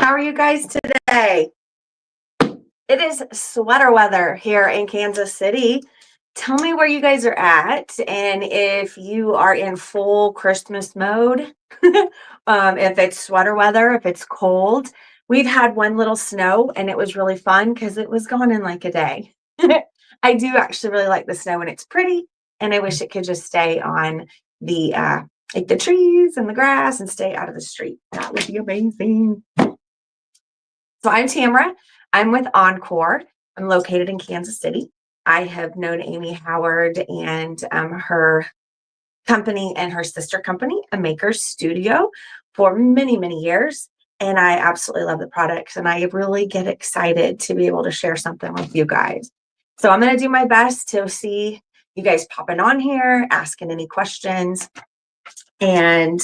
How are you guys today? It is sweater weather here in Kansas City. Tell me where you guys are at and if you are in full Christmas mode. If it's sweater weather, if it's cold. We've had one little snow and it was really fun because it was gone in like a day. I do actually really like the snow and it's pretty, and I wish it could just stay on the like the trees and the grass and stay out of the street. That would be amazing. So I'm Tamara. I'm with Encore. I'm located in Kansas City. I have known Amy Howard and her company and her sister company, A Maker's Studio, for many, many years. And I absolutely love the products. And I really get excited to be able to share something with you guys. So I'm going to do my best to see you guys popping on here, asking any questions. And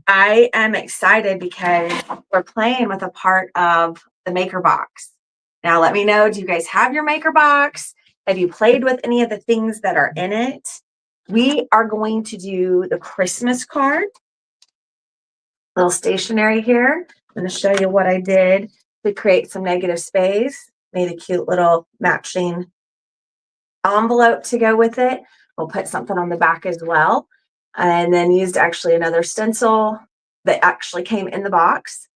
I am excited because we're playing with a part of the maker box. Now, let me know, do you guys have your maker box? Have you played with any of the things that are in it? We are going to do the Christmas card. Little stationery here. I'm going to show you what I did to create some negative space. Made a cute little matching envelope to go with it. We'll put something on the back as well. And then used actually another stencil that actually came in the box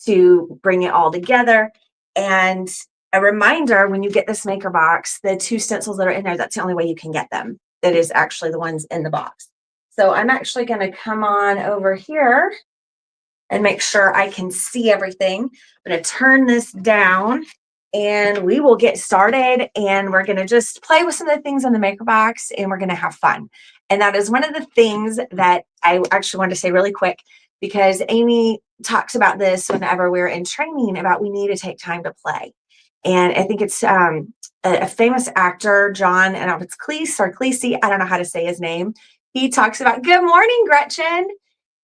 to bring it all together. And a reminder, when you get this maker box, the two stencils that are in there, that's the only way you can get them. That is actually the ones in the box. So I'm actually going to come on over here and make sure I can see everything. I'm going to turn this down and we will get started, and we're going to just play with some of the things in the maker box and we're going to have fun. And that is one of the things that I actually want to say really quick, because Amy talks about this whenever we're in training about we need to take time to play. And I think it's a famous actor, John, I don't know if it's Cleese or Cleese, I don't know how to say his name. He talks about, good morning, Gretchen.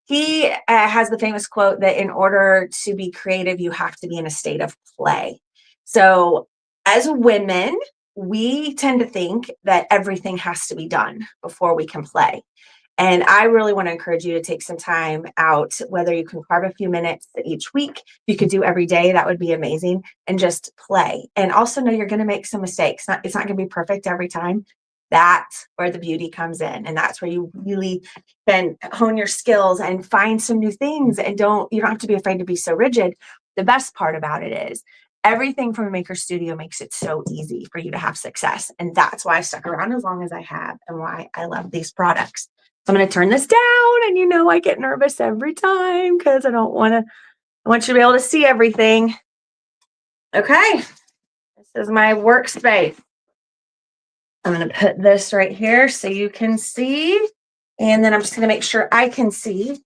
He has the famous quote that in order to be creative, you have to be in a state of play. So as women, we tend to think that everything has to be done before we can play. And I really want to encourage you to take some time out, whether you can carve a few minutes each week, you could do every day, that would be amazing, and just play. And also know you're going to make some mistakes. It's not going to be perfect every time. That's where the beauty comes in. And that's where you really then hone your skills and find some new things. And you don't have to be afraid to be so rigid. The best part about it is everything from a maker studio makes it so easy for you to have success. And that's why I stuck around as long as I have and why I love these products. So I'm going to turn this down, and you know I get nervous every time because I want you to be able to see everything. Okay, this is my workspace. I'm going to put this right here so you can see, and then I'm just going to make sure I can see,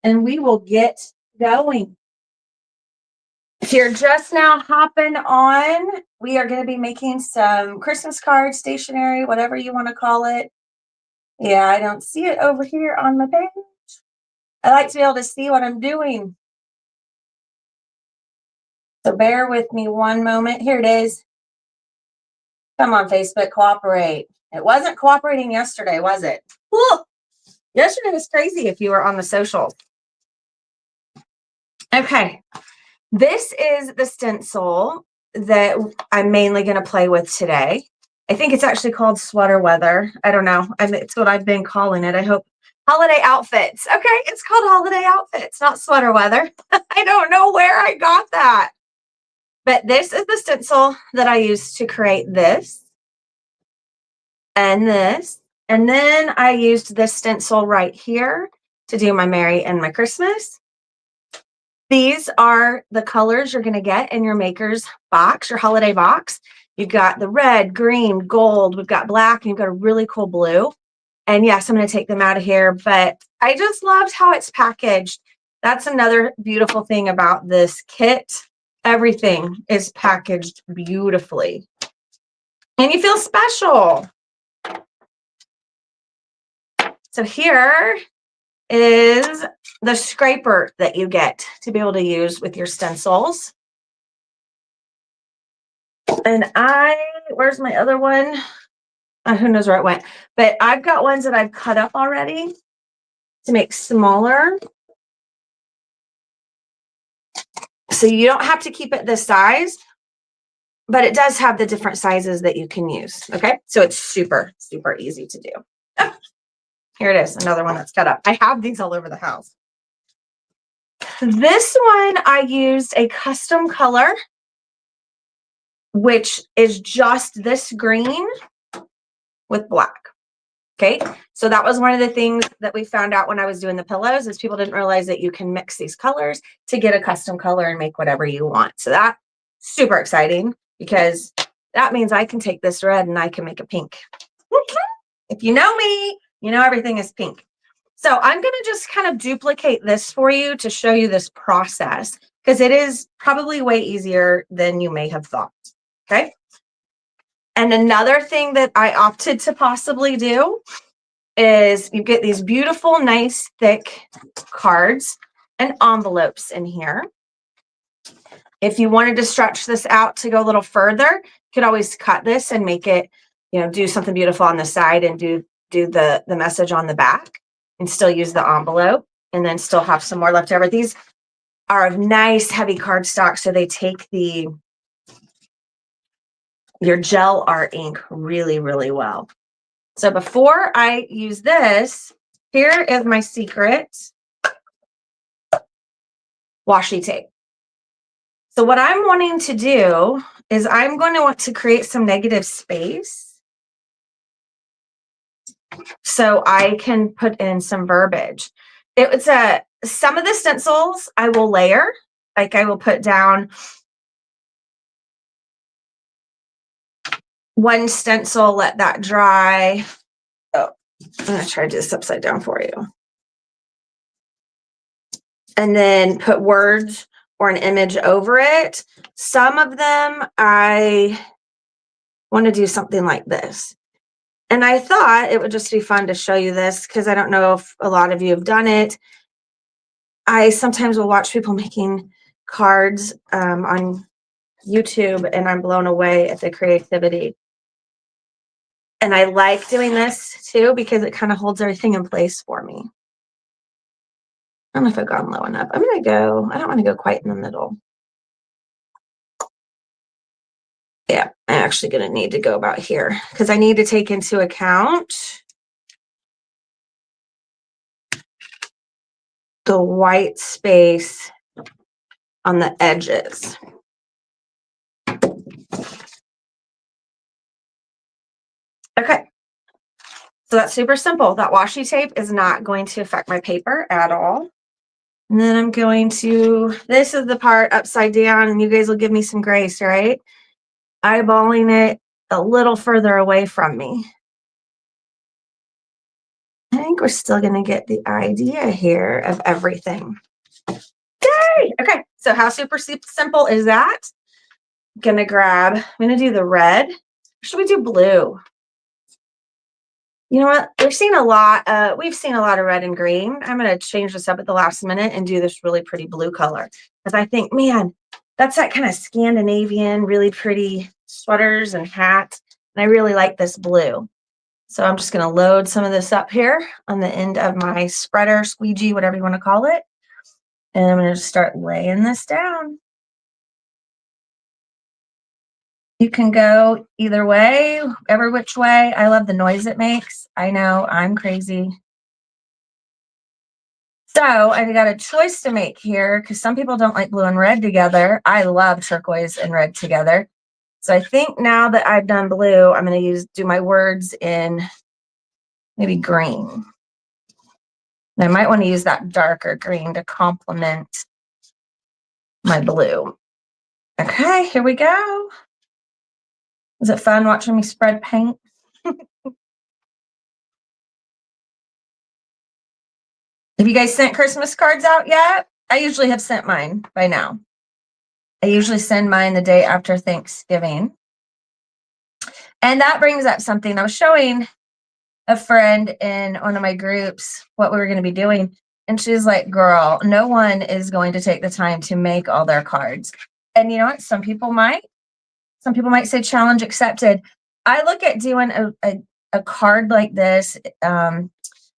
and we will get going. If you're just now hopping on, we are going to be making some Christmas cards, stationery, whatever you want to call it. Yeah, I don't see it over here on my page. I like to be able to see what I'm doing. So bear with me one moment. Here it is. Come on, Facebook, cooperate. It wasn't cooperating yesterday, was it? Whew. Yesterday was crazy if you were on the socials. Okay. This is the stencil that I'm mainly going to play with today. I think it's actually called sweater weather. I don't know. It's what I've been calling it. I hope holiday outfits. Okay. It's called holiday outfits, not sweater weather. I don't know where I got that. But this is the stencil that I used to create this and this. And then I used this stencil right here to do my Merry and my Christmas. These are the colors you're going to get in your maker's box, your holiday box. You've got the red, green, gold. We've got black, and you've got a really cool blue. And yes, I'm going to take them out of here, but I just loved how it's packaged. That's another beautiful thing about this kit. Everything is packaged beautifully. And you feel special. So here is the scraper that you get to be able to use with your stencils. And where's my other one? Who knows where it went? But I've got ones that I've cut up already to make smaller. So you don't have to keep it this size, but it does have the different sizes that you can use. Okay. So it's super, super easy to do. Oh, here it is. Another one that's cut up. I have these all over the house. This one, I used a custom color, which is just this green with black. Okay. So that was one of the things that we found out when I was doing the pillows is people didn't realize that you can mix these colors to get a custom color and make whatever you want. So that's super exciting because that means I can take this red and I can make a pink. If you know me, you know everything is pink. So I'm going to just kind of duplicate this for you to show you this process because it is probably way easier than you may have thought. Okay. And another thing that I opted to possibly do is you get these beautiful, nice, thick cards and envelopes in here. If you wanted to stretch this out to go a little further, you could always cut this and make it, you know, do something beautiful on the side and do the message on the back and still use the envelope and then still have some more left over. These are of nice heavy cardstock, so they take your gel art ink really, really well. So before I use this, here is my secret washi tape. So what I'm wanting to do is I'm going to want to create some negative space so I can put in some verbiage. It's some of the stencils I will layer, like I will put down one stencil, let that dry. Oh, I'm going to try to do this upside down for you. And then put words or an image over it. Some of them I want to do something like this. And I thought it would just be fun to show you this because I don't know if a lot of you have done it. I sometimes will watch people making cards on YouTube and I'm blown away at the creativity. And I like doing this too because it kind of holds everything in place for me. I don't know if I've gone low enough. I don't want to go quite in the middle. Yeah, I'm actually going to need to go about here because I need to take into account the white space on the edges. Okay, so that's super simple. That washi tape is not going to affect my paper at all. And then I'm going to, this is the part upside down and you guys will give me some grace, right? Eyeballing it a little further away from me. I think we're still going to get the idea here of everything. Yay! Okay, so how super simple is that? I'm going to do the red. Should we do blue? You know what? We've seen a lot of red and green. I'm going to change this up at the last minute and do this really pretty blue color. Because I think, man, that's that kind of Scandinavian, really pretty sweaters and hats. And I really like this blue. So I'm just going to load some of this up here on the end of my spreader, squeegee, whatever you want to call it. And I'm going to just start laying this down. You can go either way, every which way. I love the noise it makes. I know, I'm crazy. So I've got a choice to make here because some people don't like blue and red together. I love turquoise and red together. So I think now that I've done blue, I'm going to do my words in maybe green. And I might want to use that darker green to complement my blue. Okay, here we go. Is it fun watching me spread paint? Have you guys sent Christmas cards out yet? I usually have sent mine by now. I usually send mine the day after Thanksgiving. And that brings up something. I was showing a friend in one of my groups what we were going to be doing. And she's like, girl, no one is going to take the time to make all their cards. And you know what? Some people might say challenge accepted. I look at doing a card like this.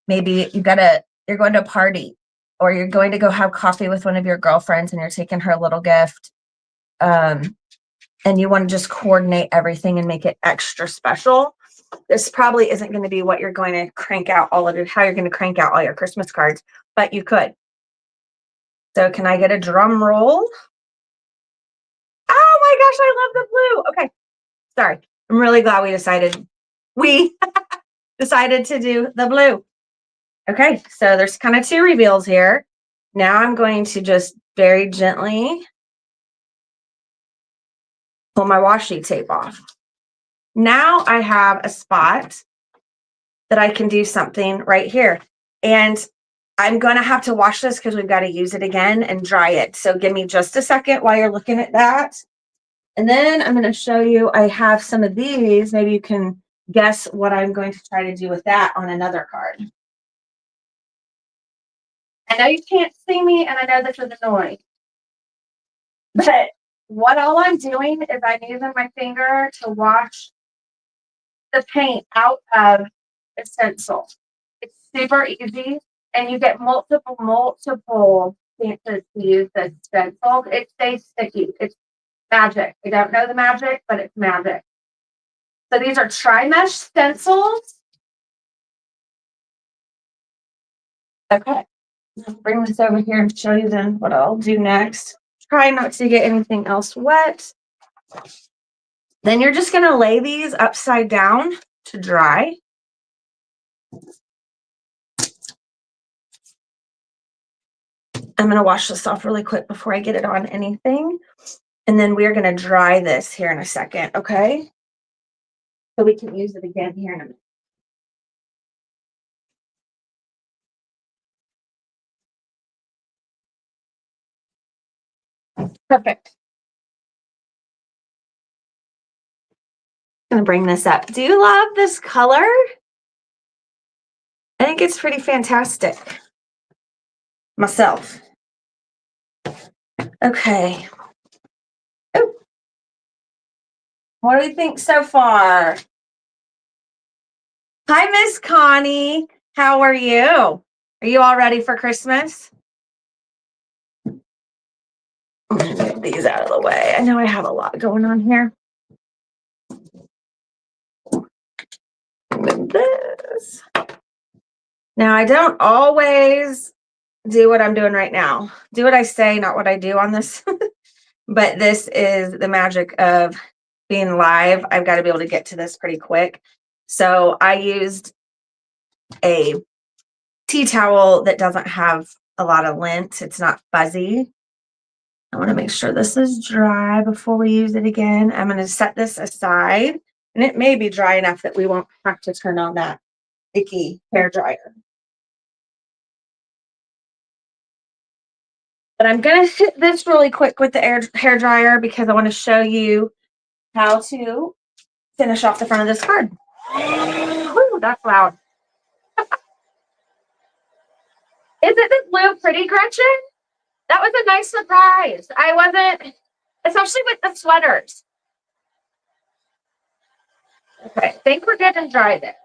Maybe you're going to a party or you're going to go have coffee with one of your girlfriends and you're taking her a little gift, and you want to just coordinate everything and make it extra special, this probably isn't going to be what you're going to crank out how you're going to crank out all your Christmas cards, but you could. So can I get a drum roll? Oh my gosh, I love the blue. Okay, sorry. I'm really glad we decided to do the blue. Okay, so there's kind of two reveals here. Now I'm going to just very gently pull my washi tape off. Now I have a spot that I can do something right here. And I'm going to have to wash this because we've got to use it again and dry it. So give me just a second while you're looking at that. And then I'm going to show you, I have some of these. Maybe you can guess what I'm going to try to do with that on another card. I know you can't see me, and I know this is annoying. But what all I'm doing is I'm using my finger to wash the paint out of the stencil. It's super easy, and you get multiple chances to use this stencil. It stays sticky. It's magic. I don't know the magic, but it's magic. So these are tri-mesh stencils. Okay, I'll bring this over here and show you then what I'll do next. Try not to get anything else wet. Then you're just going to lay these upside down to dry. I'm going to wash this off really quick before I get it on anything. And then we're going to dry this here in a second, okay? So we can use it again here in a minute. Perfect. I'm going to bring this up. Do you love this color? I think it's pretty fantastic. Myself. Okay. Oh. What do we think so far? Hi, Miss Connie. How are you? Are you all ready for Christmas? I'm going to get these out of the way. I know I have a lot going on here. With this. Now, I don't always do what I'm doing right now. Do what I say, not what I do on this. But this is the magic of being live. I've got to be able to get to this pretty quick. So I used a tea towel that doesn't have a lot of lint. It's not fuzzy. I want to make sure this is dry before we use it again. I'm going to set this aside, and it may be dry enough that we won't have to turn on that icky hair dryer. But I'm going to hit this really quick with the hair dryer because I want to show you how to finish off the front of this card. Woo, that's loud. Isn't this blue pretty, Gretchen? That was a nice surprise. I wasn't, especially with the sweaters. Okay, I think we're good and dry there.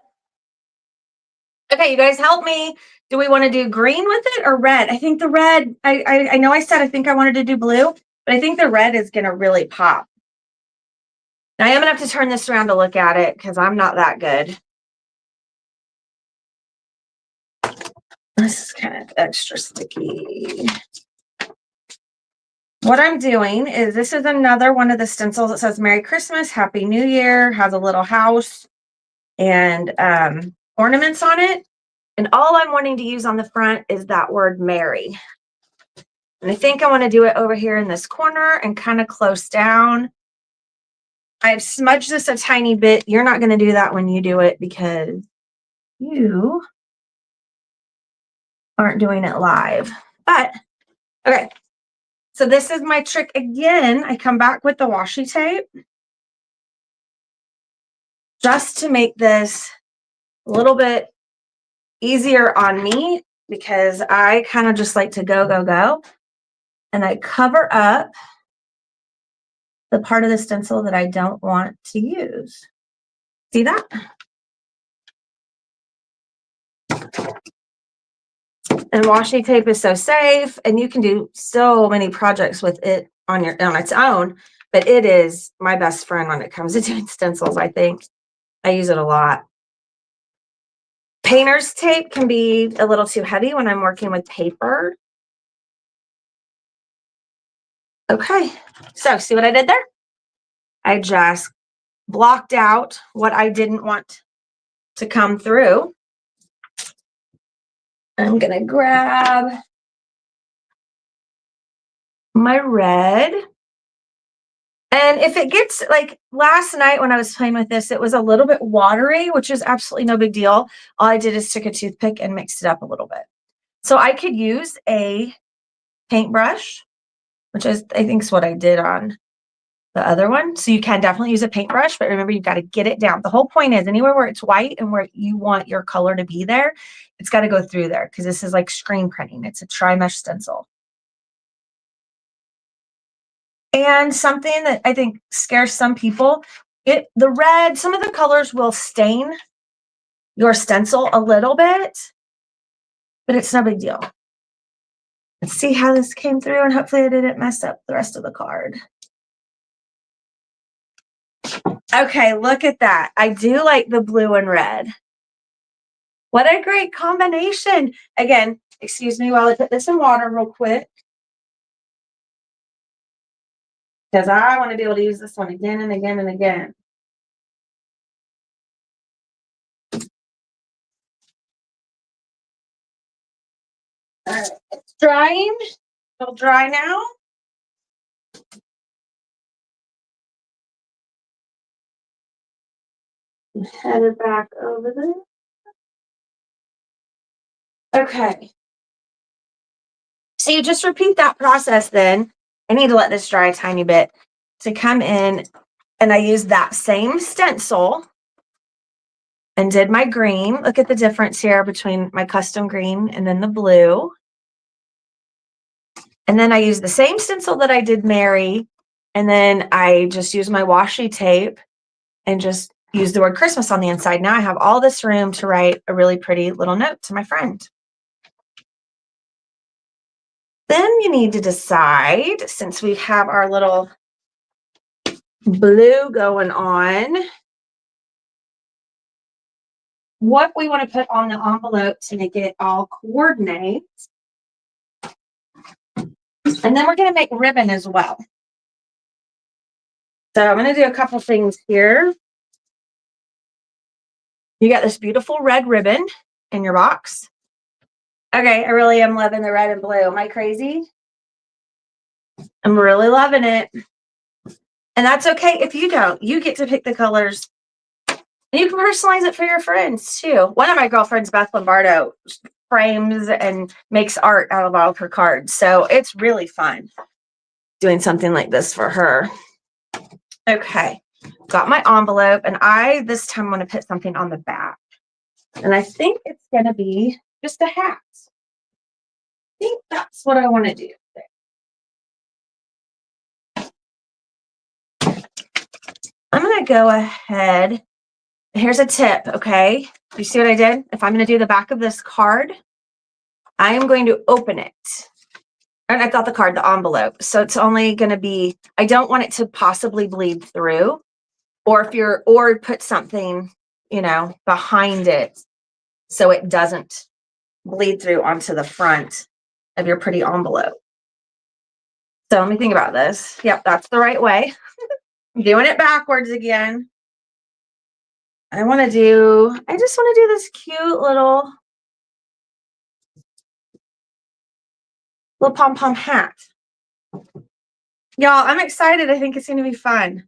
Okay, you guys help me. Do we want to do green with it or red? I think the red, I know I said I think I wanted to do blue, but I think the red is going to really pop. Now I am going to have to turn this around to look at it because I'm not that good. This is kind of extra sticky. What I'm doing is this is another one of the stencils that says Merry Christmas, Happy New Year, has a little house and ornaments on it. And all I'm wanting to use on the front is that word Merry. And I think I want to do it over here in this corner and kind of close down. I've smudged this a tiny bit. You're not going to do that when you do it because you aren't doing it live. But, okay. So this is my trick again. I come back with the washi tape just to make this a little bit easier on me because I kind of just like to go. And I cover up the part of the stencil that I don't want to use. See that? And washi tape is so safe, and you can do so many projects with it on its own, but it is my best friend when it comes to doing stencils, I think. I use it a lot. Painter's tape can be a little too heavy when I'm working with paper. Okay, so see what I did there? I just blocked out what I didn't want to come through. I'm gonna grab my red. And if it gets, like last night when I was playing with this, it was a little bit watery, which is absolutely no big deal. All I did is took a toothpick and mixed it up a little bit. So I could use a paintbrush, which is, I think is what I did on the other one. So you can definitely use a paintbrush, but remember, you've got to get it down. The whole point is anywhere where it's white and where you want your color to be there, it's got to go through there because this is like screen printing. It's a tri-mesh stencil. And something that I think scares some people, the red, some of the colors will stain your stencil a little bit, but it's no big deal. Let's see how this came through, and hopefully I didn't mess up the rest of the card. Okay, look at that. I do like the blue and red. What a great combination. Again, excuse me while I put this in water real quick, because I want to be able to use this one again and again and again. All right, it's drying. It'll dry now. Head it back over there. Okay. So you just repeat that process then. I need to let this dry a tiny bit to come in, and I used that same stencil and did my green. Look at the difference here between my custom green and then the blue. And then I used the same stencil that I did Mary, and then I just used my washi tape and just used the word Christmas on the inside. Now I have all this room to write a really pretty little note to my friend. Then you need to decide, since we have our little blue going on, what we want to put on the envelope to make it all coordinate. And then we're going to make ribbon as well. So I'm going to do a couple things here. You got this beautiful red ribbon in your box. Okay, I really am loving the red and blue. Am I crazy? I'm really loving it. And that's okay if you don't. You get to pick the colors. And you can personalize it for your friends too. One of my girlfriends, Beth Lombardo, frames and makes art out of all of her cards. So it's really fun doing something like this for her. Okay, got my envelope, and I this time want to put something on the back. And I think it's going to be just a hat. I think that's what I want to do. I'm going to go ahead. Here's a tip, okay? You see what I did? If I'm going to do the back of this card, I am going to open it. And I got the card, the envelope. So it's only going to be, I don't want it to possibly bleed through. Or put something, behind it so it doesn't bleed through onto the front of your pretty envelope. So let me think about this. Yep, that's the right way. I'm doing it backwards again. I just want to do this cute little pom-pom hat. Y'all, I'm excited. I think it's going to be fun.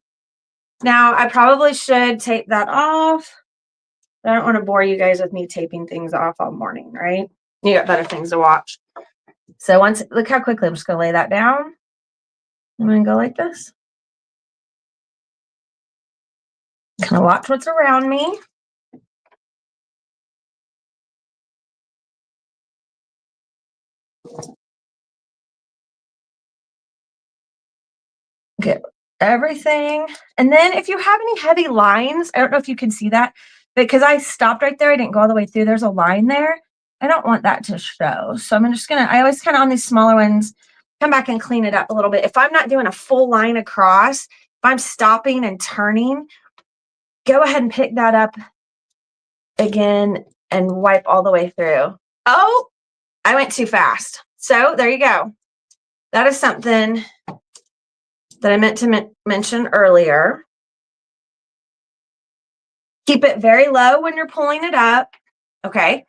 Now, I probably should tape that off. I don't want to bore you guys with me taping things off all morning, right? You got better things to watch. So look how quickly I'm just going to lay that down. I'm going to go like this. Kind of watch what's around me. Get everything. And then if you have any heavy lines, I don't know if you can see that, because I stopped right there. I didn't go all the way through. There's a line there. I don't want that to show. So I'm just gonna, I always kind of on these smaller ones, come back and clean it up a little bit. If I'm not doing a full line across, if I'm stopping and turning, go ahead and pick that up again and wipe all the way through. Oh, I went too fast. So there you go. That is something that I meant to mention earlier. Keep it very low when you're pulling it up. Okay.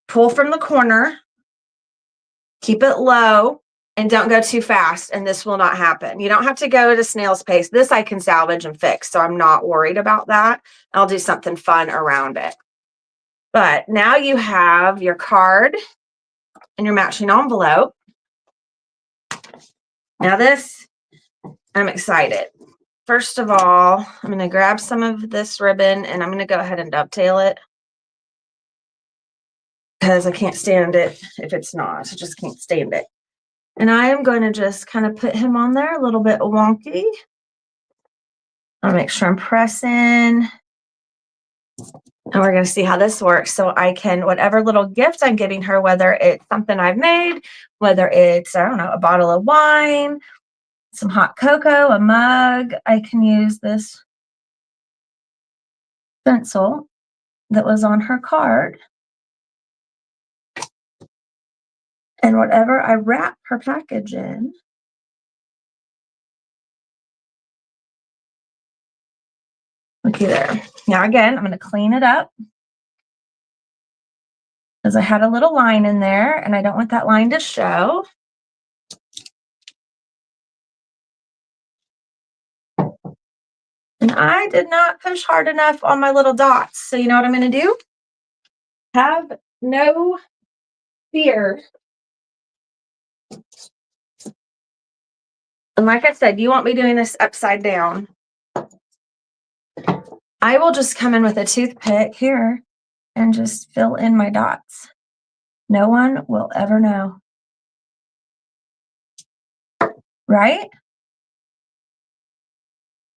Pull from the corner. Keep it low and don't go too fast. And this will not happen. You don't have to go at a snail's pace. This I can salvage and fix. So I'm not worried about that. I'll do something fun around it. But now you have your card and your matching envelope. Now this, I'm excited. First of all, I'm going to grab some of this ribbon and I'm going to go ahead and dovetail it because I can't stand it if it's not. I just can't stand it. And I am going to just kind of put him on there a little bit wonky. I'll make sure I'm pressing. And we're going to see how this works. So I can, whatever little gift I'm giving her, whether it's something I've made, whether it's, I don't know, a bottle of wine, some hot cocoa, a mug, I can use this stencil that was on her card. And whatever I wrap her package in, looky there. Now again, I'm going to clean it up because I had a little line in there and I don't want that line to show. And I did not push hard enough on my little dots. So you know what I'm going to do? Have no fear. And like I said, you won't be doing this upside down. I will just come in with a toothpick here and just fill in my dots. No one will ever know. Right?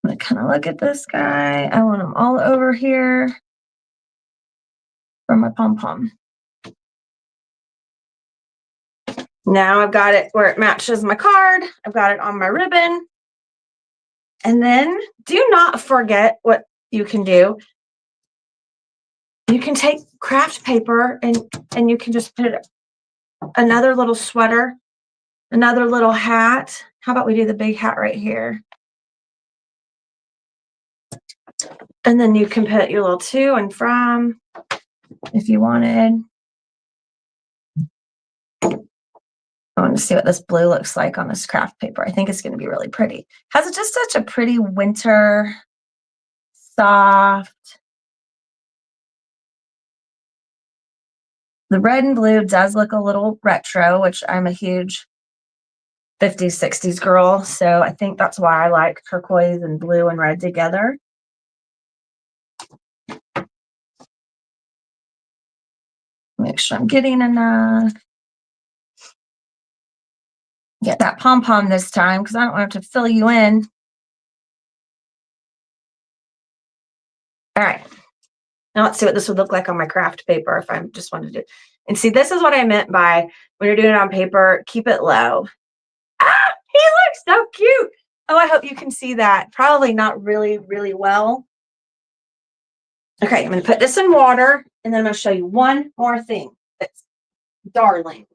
I'm going to kind of look at this guy. I want him all over here for my pom-pom. Now I've got it where it matches my card. I've got it on my ribbon. And then do not forget what you can do. You can take craft paper and you can just put another little sweater, another little hat. How about we do the big hat right here? And then you can put your little to and from if you wanted. I want to see what this blue looks like on this craft paper. I think it's going to be really pretty. Has just such a pretty winter, soft. The red and blue does look a little retro, which I'm a huge 50s, 60s girl. So I think that's why I like turquoise and blue and red together. Make sure I'm getting enough. Get that pom-pom this time because I don't have to fill you in. All right. Now let's see what this would look like on my craft paper if I just wanted to do. And see, this is what I meant by when you're doing it on paper, keep it low. Ah, he looks so cute. Oh, I hope you can see that. Probably not really, really well. Okay, I'm going to put this in water, and then I'm going to show you one more thing that's darling.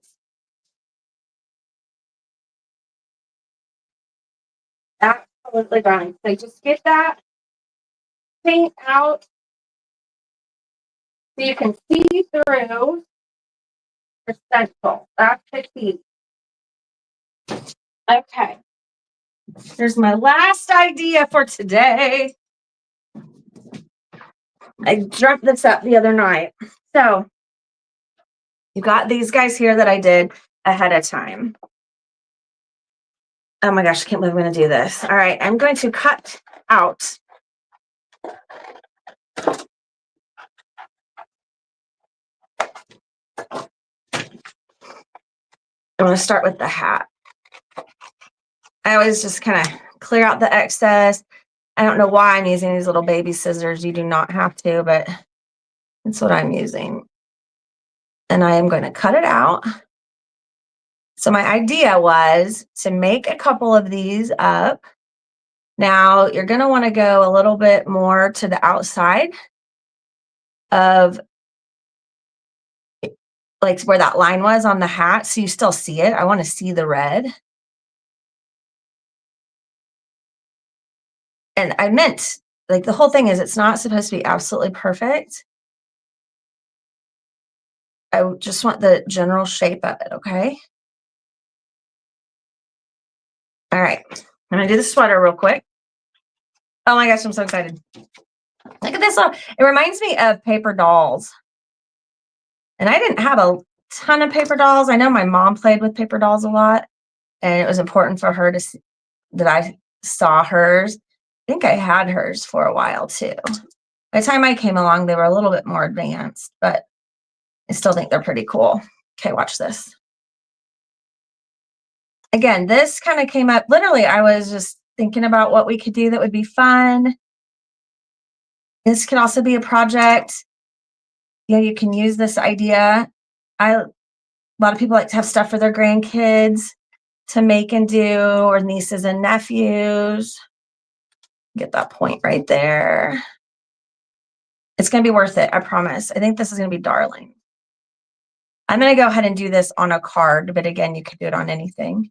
Absolutely darling. So just get that paint out so you can see through the stencil. That's the key. Okay. Here's my last idea for today. I dreamt this up the other night. So you got these guys here that I did ahead of time. Oh my gosh, I can't believe I'm going to do this. All right, I'm going to cut out I'm going to start with the hat. I always just kind of clear out the excess. I don't know why I'm using these little baby scissors. You do not have to, but that's what I'm using. and I am going to cut it out. So my idea was to make a couple of these up. Now you're going to want to go a little bit more to the outside of like where that line was on the hat, so you still see it. I want to see the red. And I meant, like, the whole thing is it's not supposed to be absolutely perfect. I just want the general shape of it, okay? All right, I'm gonna do the sweater real quick. Oh my gosh, I'm so excited. Look at this one. It reminds me of paper dolls. And I didn't have a ton of paper dolls. I know my mom played with paper dolls a lot, and it was important for her to see that I saw hers. I think I had hers for a while too. By the time I came along, they were a little bit more advanced, but I still think they're pretty cool. Okay, watch this. Again, this kind of came up, literally, I was just thinking about what we could do that would be fun. This could also be a project. You know, you can use this idea. A lot of people like to have stuff for their grandkids to make and do, or nieces and nephews. Get that point right there. It's going to be worth it, I promise. I think this is going to be darling. I'm going to go ahead and do this on a card, but again, you could do it on anything.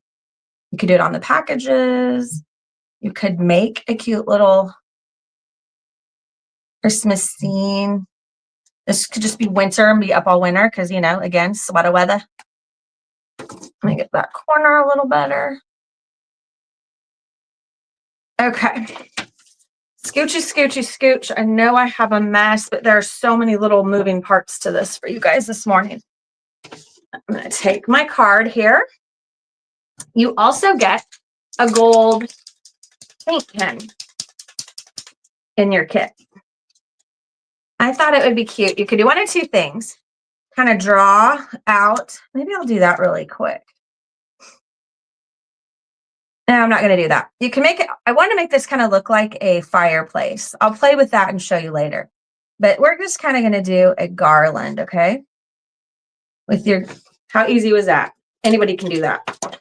You could do it on the packages. You could make a cute little Christmas scene. This could just be winter and be up all winter because, you know, again, sweater weather. Let me get that corner a little better. Okay. Scoochy, scoochy, scooch. I know I have a mess, but there are so many little moving parts to this for you guys this morning. I'm going to take my card here. You also get a gold paint pen in your kit. I thought it would be cute. You could do one of two things. Kind of draw out. Maybe I'll do that really quick. No, I'm not going to do that. You can make it. I want to make this kind of look like a fireplace. I'll play with that and show you later. But we're just kind of going to do a garland, okay? With your, how easy was that? Anybody can do that.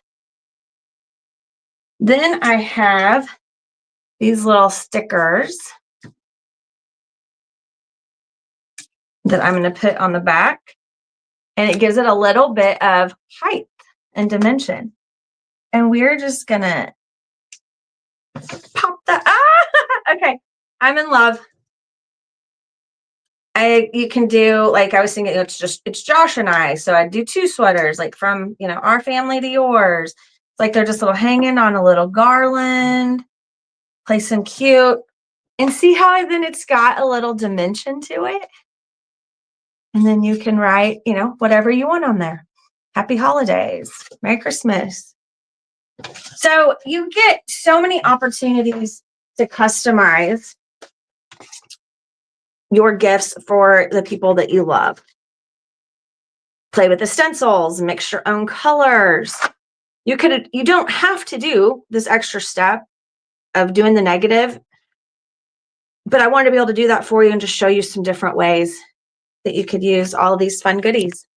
Then I have these little stickers that I'm going to put on the back. And it gives it a little bit of height and dimension. And we're just going to pop that. Ah, okay. I'm in love. You can do, like, I was thinking it's Josh and I. So I'd do two sweaters, like from, you know, our family to yours. It's like they're just little hanging on a little garland. Play some cute. And see how then it's got a little dimension to it. And then you can write, you know, whatever you want on there. Happy holidays. Merry Christmas. So you get so many opportunities to customize your gifts for the people that you love. Play with the stencils, mix your own colors. You don't have to do this extra step of doing the negative, but I wanted to be able to do that for you and just show you some different ways that you could use all of these fun goodies.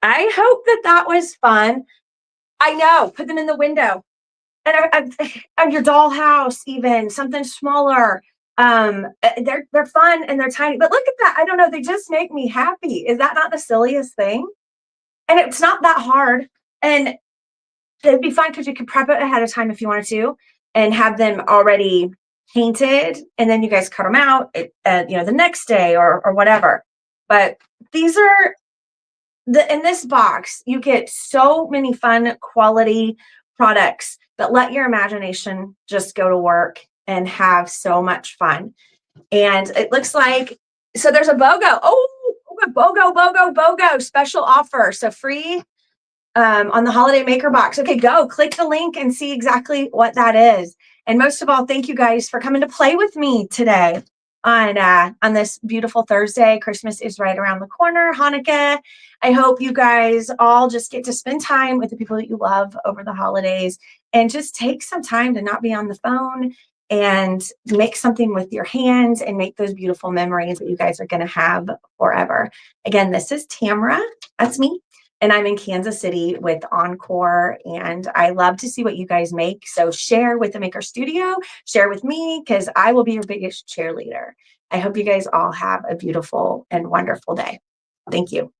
I hope that was fun. I know, put them in the window. And your dollhouse, even something smaller. They're fun and they're tiny, but look at that. I don't know. They just make me happy. Is that not the silliest thing? And it's not that hard. And it'd be fun because you could prep it ahead of time if you wanted to and have them already painted. And then you guys cut them out, you know, the next day or whatever. But these are in this box, you get so many fun quality products that let your imagination just go to work and have so much fun. And it looks like, so there's a BOGO. Oh, BOGO special offer. So free on the Holiday Maker box. Okay, go click the link and see exactly what that is. And most of all, thank you guys for coming to play with me today on this beautiful Thursday. Christmas is right around the corner, Hanukkah. I hope you guys all just get to spend time with the people that you love over the holidays and just take some time to not be on the phone and make something with your hands and make those beautiful memories that you guys are going to have forever. Again, this is Tamara. That's me. And I'm in Kansas City with Encore. And I love to see what you guys make. So share with the Maker Studio, share with me, because I will be your biggest cheerleader. I hope you guys all have a beautiful and wonderful day. Thank you.